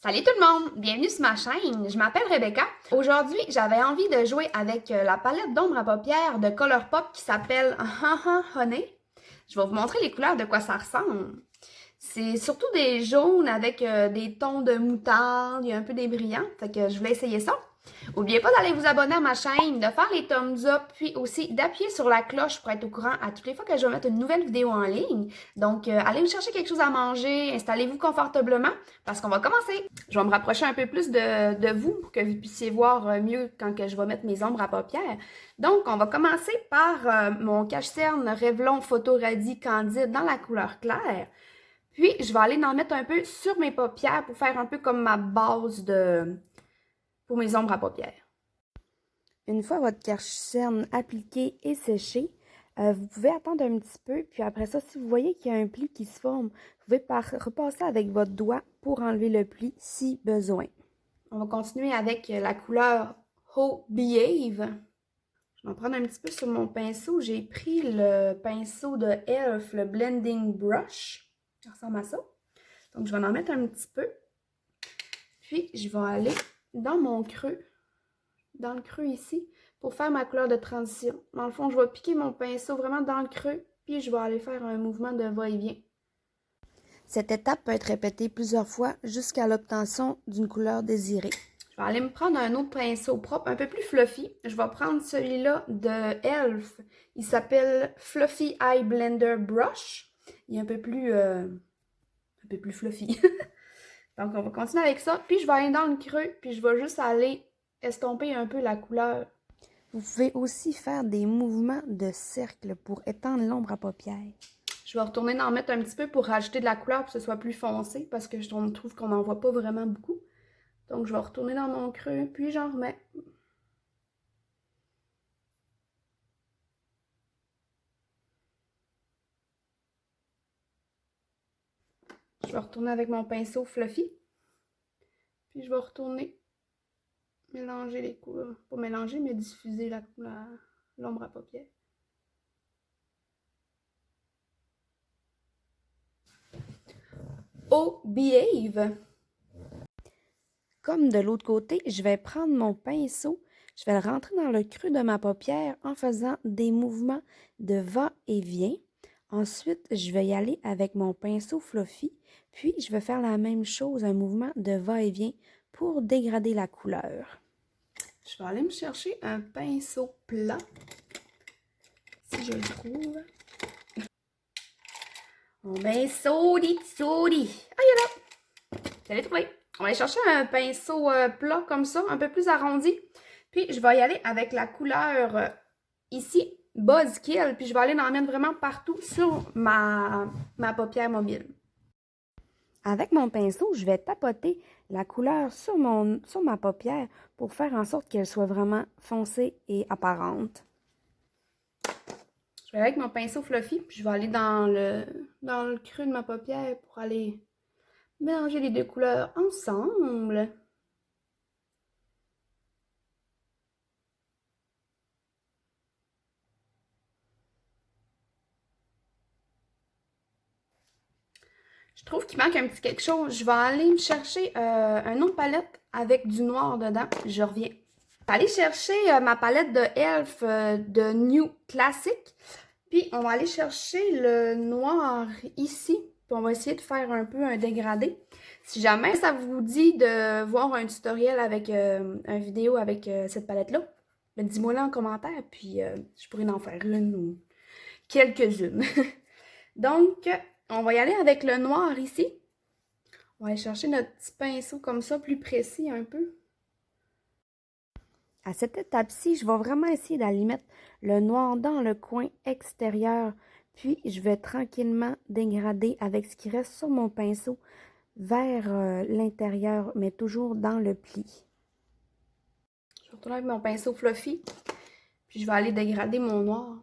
Salut tout le monde! Bienvenue sur ma chaîne, je m'appelle Rebecca. Aujourd'hui, j'avais envie de jouer avec la palette d'ombre à paupières de Colourpop qui s'appelle Honey. Je vais vous montrer les couleurs de quoi ça ressemble. C'est surtout des jaunes avec des tons de moutarde, il y a un peu des brillants, fait que je voulais essayer ça. N'oubliez pas d'aller vous abonner à ma chaîne, de faire les thumbs up, puis aussi d'appuyer sur la cloche pour être au courant à toutes les fois que je vais mettre une nouvelle vidéo en ligne. Donc, allez vous chercher quelque chose à manger, installez-vous confortablement, parce qu'on va commencer. Je vais me rapprocher un peu plus de vous pour que vous puissiez voir mieux quand que je vais mettre mes ombres à paupières. Donc, on va commencer par mon cache-cerne Revlon Photo Radie Candide dans la couleur claire. Puis, je vais aller en mettre un peu sur mes paupières pour faire un peu comme ma base pour mes ombres à paupières. Une fois votre cache-cerne appliquée et séchée, vous pouvez attendre un petit peu, puis après ça, si vous voyez qu'il y a un pli qui se forme, vous pouvez repasser avec votre doigt pour enlever le pli si besoin. On va continuer avec la couleur Oh Behave. Je vais en prendre un petit peu sur mon pinceau. J'ai pris le pinceau de e.l.f., le Blending Brush. Ça ressemble à ça. Donc, je vais en mettre un petit peu. Puis, je vais aller dans mon creux, dans le creux ici, pour faire ma couleur de transition. Dans le fond, je vais piquer mon pinceau vraiment dans le creux, puis je vais aller faire un mouvement de va-et-vient. Cette étape peut être répétée plusieurs fois jusqu'à l'obtention d'une couleur désirée. Je vais aller me prendre un autre pinceau propre, un peu plus fluffy. Je vais prendre celui-là de e.l.f. Il s'appelle Fluffy Eye Blender Brush. Il est un peu plus fluffy. Donc, on va continuer avec ça. Puis, je vais aller dans le creux, puis je vais juste aller estomper un peu la couleur. Vous pouvez aussi faire des mouvements de cercle pour étendre l'ombre à paupières. Je vais retourner en mettre un petit peu pour rajouter de la couleur pour que ce soit plus foncé parce que je trouve qu'on n'en voit pas vraiment beaucoup. Donc, je vais retourner dans mon creux, puis j'en remets. Je vais retourner avec mon pinceau fluffy. Puis, je vais retourner mélanger les couleurs. Pas mélanger, mais diffuser l'ombre à paupières. Oh Behave. Comme de l'autre côté, je vais prendre mon pinceau, je vais le rentrer dans le creux de ma paupière en faisant des mouvements de va-et-vient. Ensuite, je vais y aller avec mon pinceau fluffy, puis je vais faire la même chose, un mouvement de va-et-vient pour dégrader la couleur. Je vais aller me chercher un pinceau plat, si je le trouve. Mon pinceau, dit. Ah, il est là! Je l'ai trouvé. On va aller chercher un pinceau plat comme ça, un peu plus arrondi. Puis, je vais y aller avec la couleur ici, Buzzkill. Puis, je vais aller en mettre vraiment partout sur ma paupière mobile. Avec mon pinceau, je vais tapoter la couleur sur ma paupière pour faire en sorte qu'elle soit vraiment foncée et apparente. Je vais avec mon pinceau fluffy, puis je vais aller dans le creux de ma paupière pour aller mélanger les deux couleurs ensemble. Je trouve qu'il manque un petit quelque chose. Je vais aller me chercher un autre palette avec du noir dedans. Je reviens. Je vais aller chercher ma palette de e.l.f. De New Classic. Puis, on va aller chercher le noir ici. Puis, on va essayer de faire un peu un dégradé. Si jamais ça vous dit de voir un tutoriel avec une vidéo avec cette palette-là, ben, dis-moi là en commentaire. Puis, je pourrais en faire une ou quelques-unes. Donc, on va y aller avec le noir ici. On va aller chercher notre petit pinceau comme ça, plus précis un peu. À cette étape-ci, je vais vraiment essayer d'aller mettre le noir dans le coin extérieur. Puis, je vais tranquillement dégrader avec ce qui reste sur mon pinceau vers l'intérieur, mais toujours dans le pli. Je vais retourner avec mon pinceau fluffy. Puis, je vais aller dégrader mon noir.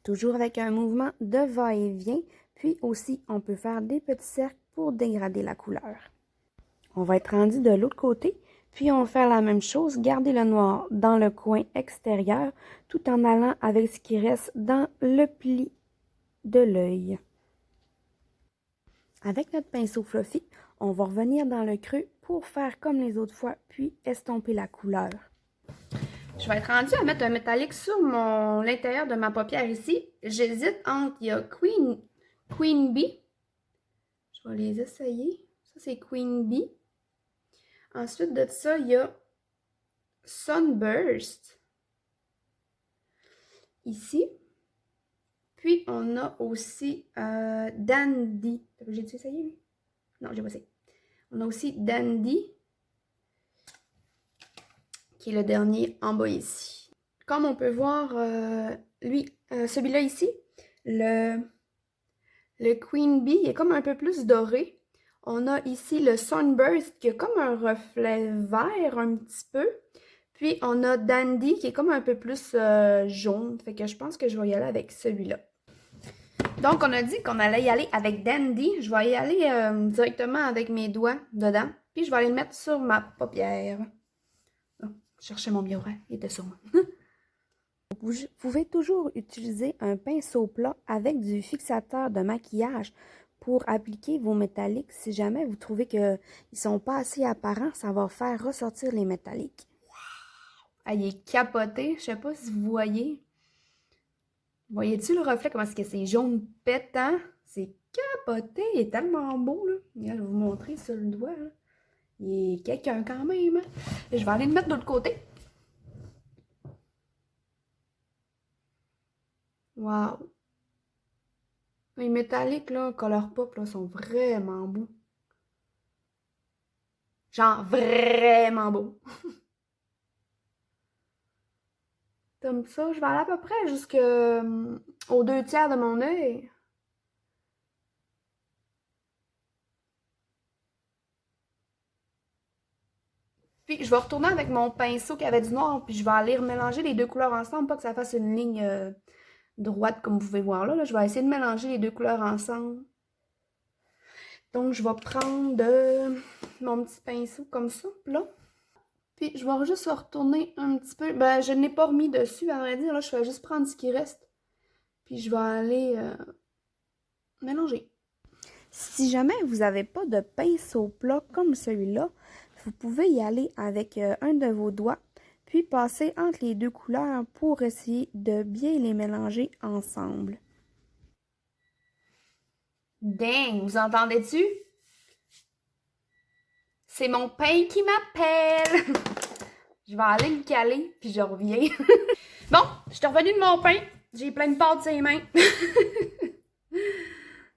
Toujours avec un mouvement de va-et-vient. Puis aussi, on peut faire des petits cercles pour dégrader la couleur. On va être rendu de l'autre côté. Puis on va faire la même chose, garder le noir dans le coin extérieur tout en allant avec ce qui reste dans le pli de l'œil. Avec notre pinceau fluffy, on va revenir dans le creux pour faire comme les autres fois, puis estomper la couleur. Je vais être rendue à mettre un métallique sur l'intérieur de ma paupière ici. J'hésite entre, il y a Queen Bee. Je vais les essayer. Ça, c'est Queen Bee. Ensuite de ça, il y a Sunburst. Ici. Puis, on a aussi Dandy. J'ai-tu essayé, lui? Non, j'ai pas essayé. On a aussi Dandy, qui est le dernier en bas ici. Comme on peut voir, celui-là ici, le Queen Bee, il est comme un peu plus doré. On a ici le Sunburst, qui a comme un reflet vert un petit peu. Puis, on a Dandy, qui est comme un peu plus jaune. Fait que je pense que je vais y aller avec celui-là. Donc, on a dit qu'on allait y aller avec Dandy. Je vais y aller directement avec mes doigts dedans. Puis, je vais aller le mettre sur ma paupière. Oh, je cherchais mon miroir. Il était sur moi. Vous pouvez toujours utiliser un pinceau plat avec du fixateur de maquillage pour appliquer vos métalliques. Si jamais vous trouvez qu'ils ne sont pas assez apparents, ça va faire ressortir les métalliques. Ah, il est capoté. Je sais pas si vous voyez. Voyez-tu le reflet? Comment est-ce que c'est jaune pétant? C'est capoté. Il est tellement beau, là. Regarde, je vais vous montrer sur le doigt, là. Il est quelqu'un quand même, hein? Et je vais aller le mettre de l'autre côté. Wow! Les métalliques, là, Colourpop, là, sont vraiment beaux. Genre, vraiment beaux. Comme ça, je vais aller à peu près jusqu'aux 2/3 de mon œil. Puis, je vais retourner avec mon pinceau qui avait du noir, puis je vais aller remélanger les deux couleurs ensemble, pas que ça fasse une ligne droite, comme vous pouvez voir là. Je vais essayer de mélanger les deux couleurs ensemble. Donc, je vais prendre mon petit pinceau comme ça, là. Puis, je vais juste retourner un petit peu. Ben, je n'ai pas remis dessus, à vrai dire. Là, je vais juste prendre ce qui reste. Puis, je vais aller mélanger. Si jamais vous n'avez pas de pinceau plat comme celui-là, vous pouvez y aller avec un de vos doigts, puis passer entre les deux couleurs pour essayer de bien les mélanger ensemble. Dang, vous entendez-tu? C'est mon pain qui m'appelle! Je vais aller me caler, puis je reviens. Bon, je suis revenue de mon pain. J'ai plein de pâtes sur les mains.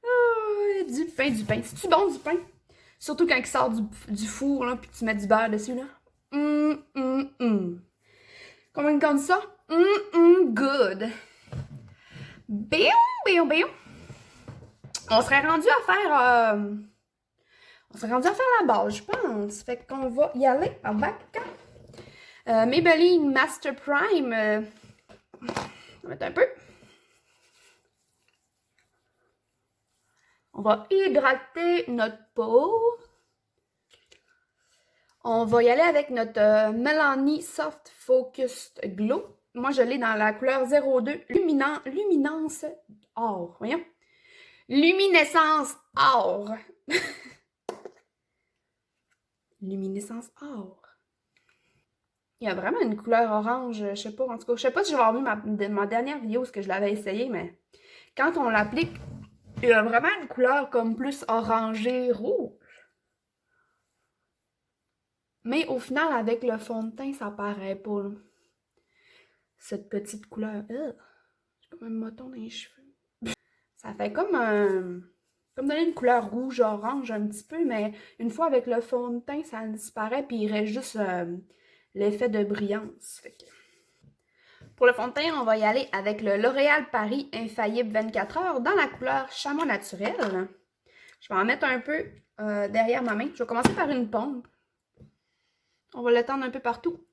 Oh, du pain, du pain. C'est-tu bon, du pain? Surtout quand il sort du four, là, puis tu mets du beurre dessus, là. Comment on dit ça? Good. Bien, bien, bien. On serait rendu à faire... la base, je pense. Fait qu'on va y aller avec Maybelline Master Prime. On va mettre un peu. On va hydrater notre peau. On va y aller avec notre Milani Soft Focused Glow. Moi, je l'ai dans la couleur 02 Luminance Or. Voyons. Luminescence Or. Luminescence Or. Il y a vraiment une couleur orange, je sais pas, en tout cas, je sais pas si je vais avoir vu ma dernière vidéo, ce que je l'avais essayé, mais quand on l'applique, il y a vraiment une couleur comme plus orangée, rouge. Mais au final, avec le fond de teint, ça paraît pas, là. Cette petite couleur. J'ai comme un moton dans les cheveux. Ça fait comme donner une couleur rouge-orange un petit peu, mais une fois avec le fond de teint, ça disparaît, puis il reste juste l'effet de brillance. Fait que... Pour le fond de teint, on va y aller avec le L'Oréal Paris Infaillible 24 heures dans la couleur Chamois naturel. Je vais en mettre un peu derrière ma main. Je vais commencer par une pompe. On va l'étendre un peu partout.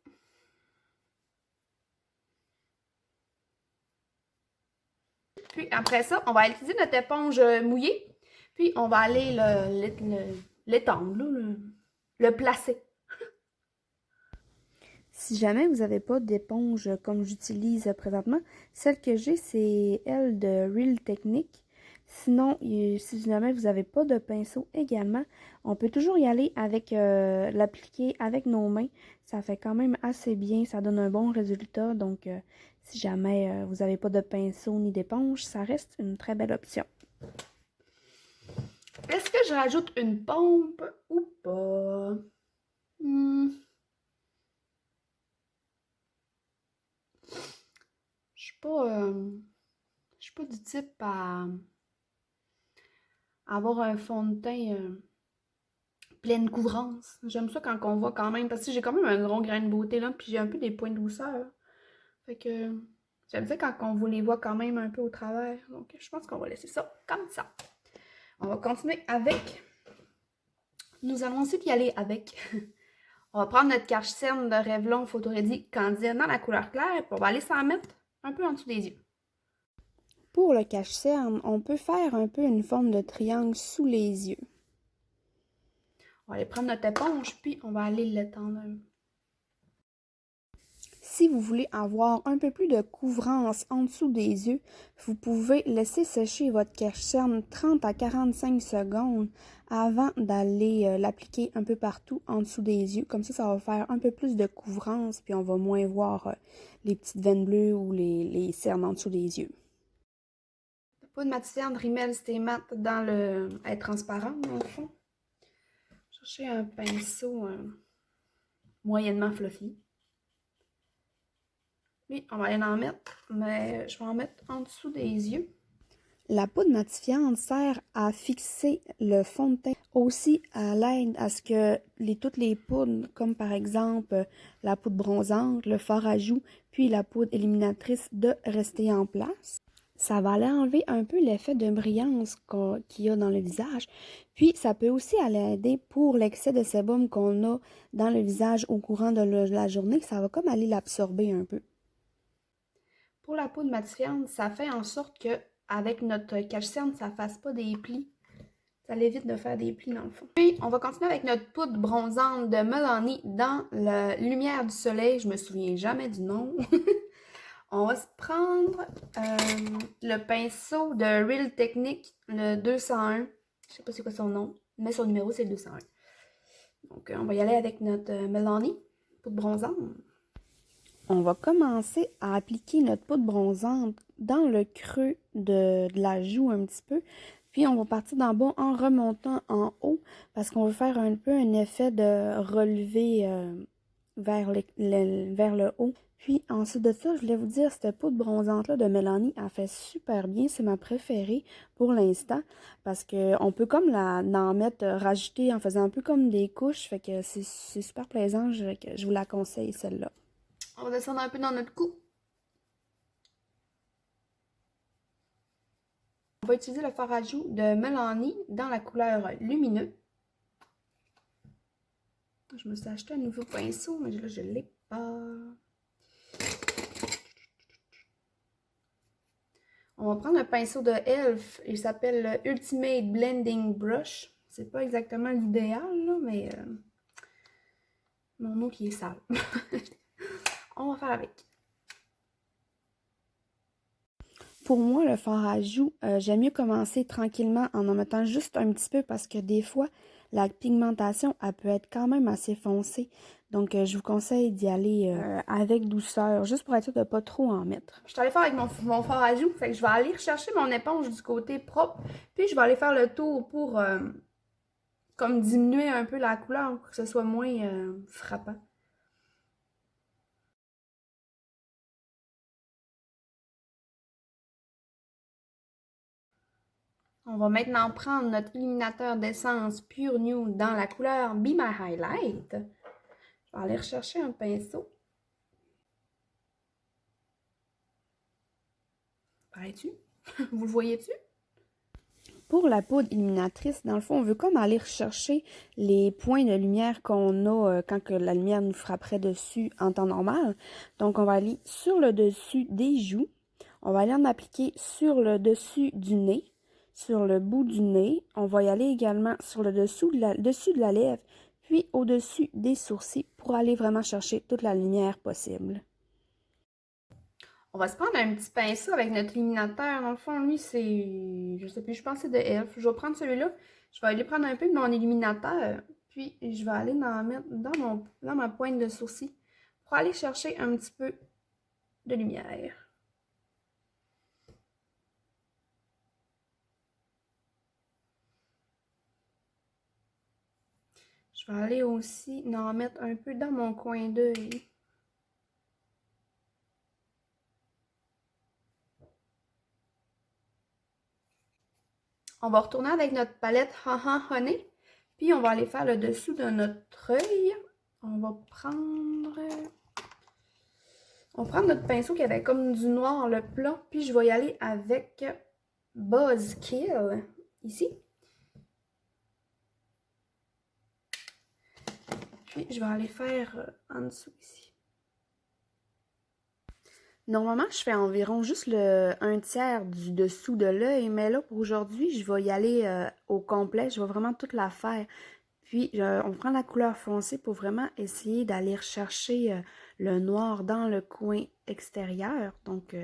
Puis après ça, on va utiliser notre éponge mouillée. Puis on va aller l'étendre, le placer. Si jamais vous n'avez pas d'éponge comme j'utilise présentement, celle que j'ai, c'est elle de Real Technique. Sinon, si jamais vous n'avez pas de pinceau également, on peut toujours y aller avec l'appliquer avec nos mains. Ça fait quand même assez bien, ça donne un bon résultat. Donc, si jamais vous n'avez pas de pinceau ni d'éponge, ça reste une très belle option. Est-ce que je rajoute une pompe ou pas? Je suis pas, je suis pas du type à avoir un fond de teint pleine couvrance. J'aime ça quand on voit quand même, parce que j'ai quand même un gros grain de beauté là, puis j'ai un peu des points de douceur. Fait que j'aime ça quand on vous les voit quand même un peu au travers. Donc je pense qu'on va laisser ça comme ça. On va continuer avec. Nous allons ensuite y aller avec. On va prendre notre cache-cerne de Revlon Photo Ready Candid dans la couleur claire, puis on va aller s'en mettre un peu en dessous des yeux. Pour le cache-cerne, on peut faire un peu une forme de triangle sous les yeux. On va aller prendre notre éponge, puis on va aller l'étendre. Si vous voulez avoir un peu plus de couvrance en dessous des yeux, vous pouvez laisser sécher votre cache-cerne 30 à 45 secondes avant d'aller l'appliquer un peu partout en dessous des yeux. Comme ça va faire un peu plus de couvrance, puis on va moins voir les petites veines bleues ou les cernes en dessous des yeux. La poudre matifiante Rimmel Stay Matte dans le... Elle est transparente dans le fond. Chercher un pinceau moyennement fluffy. Oui, on va aller en mettre, mais je vais en mettre en dessous des yeux. La poudre matifiante sert à fixer le fond de teint, aussi à l'aide à ce que toutes les poudres, comme par exemple la poudre bronzante, le fard à joues, puis la poudre éliminatrice, de rester en place. Ça va aller enlever un peu l'effet de brillance qu'il y a dans le visage. Puis, ça peut aussi aller aider pour l'excès de sébum qu'on a dans le visage au courant de la journée. Ça va comme aller l'absorber un peu. Pour la poudre matifiante, ça fait en sorte que avec notre cache-cerne, ça ne fasse pas des plis. Ça l'évite de faire des plis dans le fond. Puis, on va continuer avec notre poudre bronzante de Milani dans la lumière du soleil. Je me souviens jamais du nom. On va se prendre le pinceau de Real Technique, le 201. Je sais pas c'est quoi son nom, mais son numéro c'est le 201. Donc, on va y aller avec notre Milani, poudre bronzante. On va commencer à appliquer notre poudre bronzante dans le creux de la joue un petit peu. Puis, on va partir d'en bas en remontant en haut parce qu'on veut faire un peu un effet de relevé vers le haut. Puis, ensuite de ça, je voulais vous dire, cette poudre bronzante-là de Milani, elle fait super bien. C'est ma préférée pour l'instant parce qu'on peut comme en mettre, rajouter en faisant un peu comme des couches. Fait que c'est super plaisant. Je vous la conseille, celle-là. On va descendre un peu dans notre cou. On va utiliser le fard à joues de Milani dans la couleur lumineux. Je me suis acheté un nouveau pinceau, mais là, je ne l'ai pas. On va prendre un pinceau de Elf. Il s'appelle le Ultimate Blending Brush. C'est pas exactement l'idéal, là, mais mon mot qui est sale. On va faire avec. Pour moi, le fard à joues, j'aime mieux commencer tranquillement en mettant juste un petit peu parce que des fois, la pigmentation, elle peut être quand même assez foncée. Donc, je vous conseille d'y aller avec douceur, juste pour être sûr de ne pas trop en mettre. Je suis allée faire avec mon fard à joues. Fait que je vais aller rechercher mon éponge du côté propre. Puis, je vais aller faire le tour pour comme diminuer un peu la couleur pour que ce soit moins frappant. On va maintenant prendre notre illuminateur d'essence Pure Nude dans la couleur Be My Highlight. Je vais aller rechercher un pinceau. Parais-tu? Vous le voyez-tu? Pour la poudre illuminatrice, dans le fond, on veut comme aller rechercher les points de lumière qu'on a quand que la lumière nous frapperait dessus en temps normal. Donc, on va aller sur le dessus des joues. On va aller en appliquer sur le dessus du nez, sur le bout du nez. On va y aller également sur le dessus de la lèvre, puis au-dessus des sourcils pour aller vraiment chercher toute la lumière possible. On va se prendre un petit pinceau avec notre illuminateur. Dans le fond, lui, c'est... Je sais plus, je pense que c'est de Elf. Je vais prendre celui-là. Je vais aller prendre un peu de mon illuminateur. Puis, je vais aller en mettre dans ma pointe de sourcil pour aller chercher un petit peu de lumière. Je vais aller aussi en mettre un peu dans mon coin d'œil. On va retourner avec notre palette Haha Honey. Puis on va aller faire le dessous de notre œil. On va prendre notre pinceau qui avait comme du noir le plat. Puis je vais y aller avec Buzzkill ici. Puis je vais aller faire en dessous ici. Normalement, je fais environ juste un tiers du dessous de l'œil, mais là, pour aujourd'hui, je vais y aller au complet. Je vais vraiment toute la faire. Puis, on prend la couleur foncée pour vraiment essayer d'aller rechercher le noir dans le coin extérieur. Donc,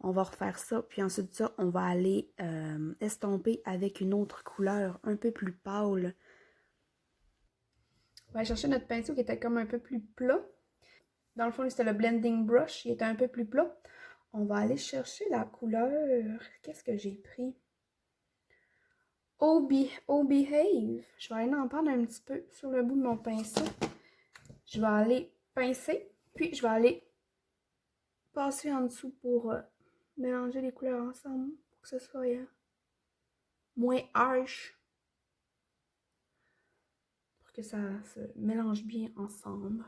on va refaire ça. Puis ensuite de ça, on va aller estomper avec une autre couleur un peu plus pâle. On va aller chercher notre pinceau qui était comme un peu plus plat. Dans le fond, c'était le blending brush, il était un peu plus plat. On va aller chercher la couleur. Qu'est-ce que j'ai pris? Oh Behave. Je vais aller en prendre un petit peu sur le bout de mon pinceau. Je vais aller pincer, puis je vais aller passer en dessous pour mélanger les couleurs ensemble pour que ce soit moins harsh. Pour que ça se mélange bien ensemble.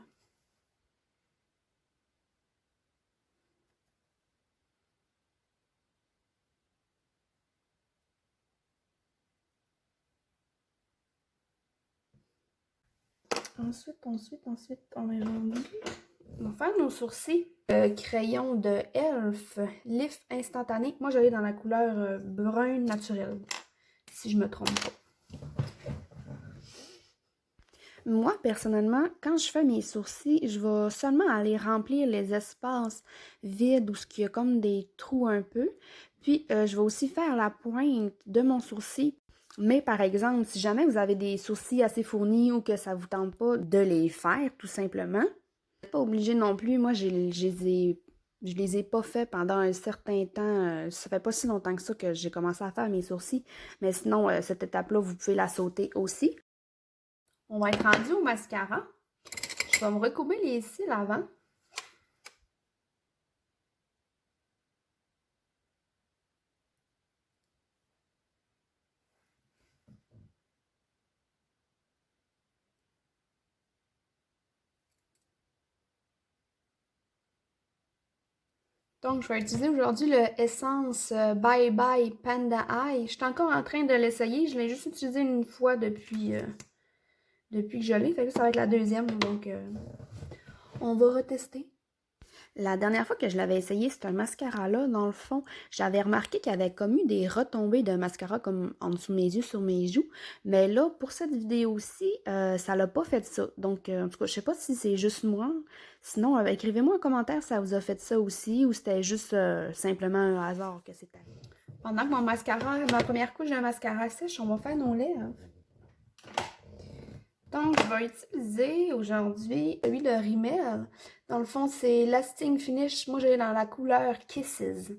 Ensuite, on est rendu. On va faire nos sourcils. Crayon de Elf, Lift instantané. Moi, j'allais dans la couleur brun naturel, si je me trompe pas. Moi, personnellement, quand je fais mes sourcils, je vais seulement aller remplir les espaces vides où il y a comme des trous un peu. Puis, je vais aussi faire la pointe de mon sourcil. Mais par exemple, si jamais vous avez des sourcils assez fournis ou que ça ne vous tente pas de les faire, tout simplement, pas obligé non plus. Moi, je les ai pas fait pendant un certain temps. Ça fait pas si longtemps que ça que j'ai commencé à faire mes sourcils. Mais sinon, cette étape-là, vous pouvez la sauter aussi. On va être rendu au mascara. Je vais me recouper les cils avant. Donc, je vais utiliser aujourd'hui le Essence Bye Bye Panda Eye. Je suis encore en train de l'essayer. Je l'ai juste utilisé une fois depuis que je l'ai. Fait que ça va être la deuxième. Donc, on va retester. La dernière fois que je l'avais essayé, c'est un mascara-là, dans le fond, j'avais remarqué qu'il y avait comme eu des retombées de mascara comme en dessous de mes yeux, sur mes joues. Mais là, pour cette vidéo-ci, ça l'a pas fait ça. Donc, en tout cas, je sais pas si c'est juste moi. Sinon, écrivez-moi en commentaire si ça vous a fait ça aussi ou c'était juste simplement un hasard que c'était. Pendant que ma première couche de mascara sèche, on va faire nos lèvres. Donc, je vais utiliser aujourd'hui l'huile de Rimmel. Dans le fond, c'est Lasting Finish. Moi, j'ai dans la couleur Kisses.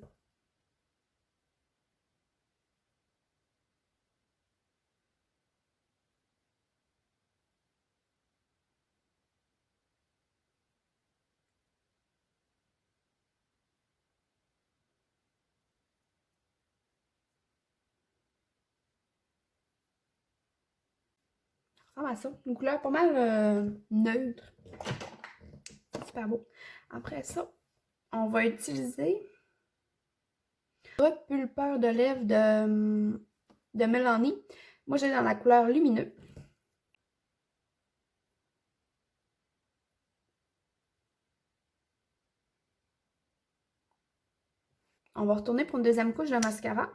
Ça ressemble à ça. Une couleur pas mal neutre. C'est super beau. Après ça, on va utiliser repulpeur de lèvres de Mélanie. Moi, j'ai dans la couleur lumineux. On va retourner pour une deuxième couche de mascara.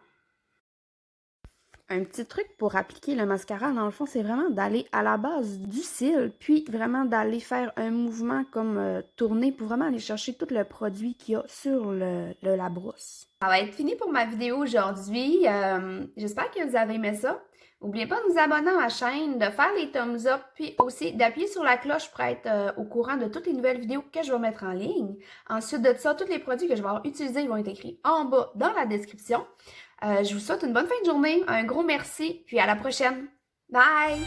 Un petit truc pour appliquer le mascara, dans le fond, c'est vraiment d'aller à la base du cil, puis vraiment d'aller faire un mouvement comme tourner pour vraiment aller chercher tout le produit qu'il y a sur la brosse. Ça va être fini pour ma vidéo aujourd'hui. J'espère que vous avez aimé ça. N'oubliez pas de vous abonner à ma chaîne, de faire les thumbs up, puis aussi d'appuyer sur la cloche pour être au courant de toutes les nouvelles vidéos que je vais mettre en ligne. Ensuite de ça, tous les produits que je vais avoir utilisés vont être écrits en bas dans la description. Je vous souhaite une bonne fin de journée, un gros merci, puis à la prochaine. Bye!